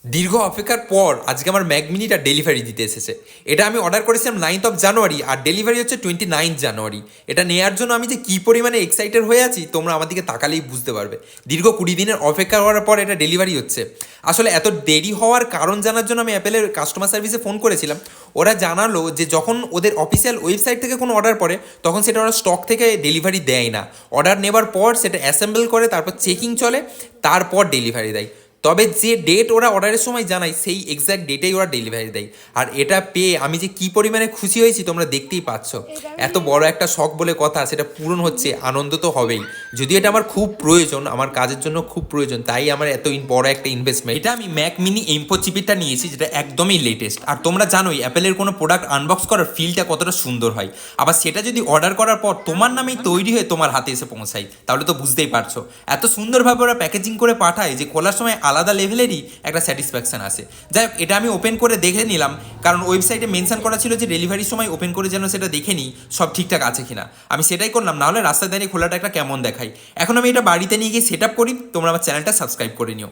দীর্ঘ অপেক্ষার পর আজকে আমার ম্যাক মিনিটা ডেলিভারি দিতে এসেছে। এটা আমি অর্ডার করেছিলাম 9th জানুয়ারি আর ডেলিভারি হচ্ছে 29th জানুয়ারি। এটা নেওয়ার জন্য আমি যে কী পরিমাণে এক্সাইটেড হয়ে আছি তোমরা আমার দিকে তাকালেই বুঝতে পারবে। দীর্ঘ 20 দিনের অপেক্ষা করার পর এটা ডেলিভারি হচ্ছে। আসলে এত দেরি হওয়ার কারণ জানার জন্য আমি অ্যাপেলের কাস্টমার সার্ভিসে ফোন করেছিলাম। ওরা জানালো যে যখন ওদের অফিসিয়াল ওয়েবসাইট থেকে কোনো অর্ডার পড়ে তখন সেটা ওরা স্টক থেকে ডেলিভারি দেয় না। অর্ডার নেবার পর সেটা অ্যাসেম্বল করে তারপর চেকিং চলে, তারপর ডেলিভারি দেয়। তবে যে ডেট ওরা অর্ডারের সময় জানায় সেই এক্স্যাক্ট ডেটেই ওরা ডেলিভারি দেয়। আর এটা পেয়ে আমি যে কী পরিমাণে খুশি হয়েছি তোমরা দেখতেই পাচ্ছ। এত বড় একটা শখ বলে কথা, সেটা পূরণ হচ্ছে, আনন্দ তো হবেই। যদিও এটা আমার খুব প্রয়োজন, আমার কাজের জন্য খুব প্রয়োজন, তাই আমার এত বড় একটা ইনভেস্টমেন্ট। এটা আমি ম্যাক মিনি M4 চিপিটা নিয়েছি, যেটা একদমই লেটেস্ট। আর তোমরা জানোই অ্যাপেলের কোনো প্রোডাক্ট আনবক্স করার ফিলটা কতটা সুন্দর হয়। আবার সেটা যদি অর্ডার করার পর তোমার নামেই তৈরি হয়ে তোমার হাতে এসে পৌঁছায়, তাহলে তো বুঝতেই পারছো এত সুন্দরভাবে ওরা প্যাকেজিং করে পাঠায় যে খোলার সময় আলাদা লেভেলেরই একটা স্যাটিসফ্যাকশন আসে। যাই হোক, এটা আমি ওপেন করে দেখে নিলাম, কারণ ওয়েবসাইটে মেনশন করা ছিল যে ডেলিভারির সময় ওপেন করে যেন সেটা দেখে নিই সব ঠিকঠাক আছে কিনা। আমি সেটাই করলাম, নাহলে রাস্তায় দাঁড়িয়ে খোলাটা একটা কেমন দেখাই। এখন আমি এটা বাড়িতে নিয়ে গিয়ে সেট আপ করি। তোমরা আমার চ্যানেলটা সাবস্ক্রাইব করে নিও।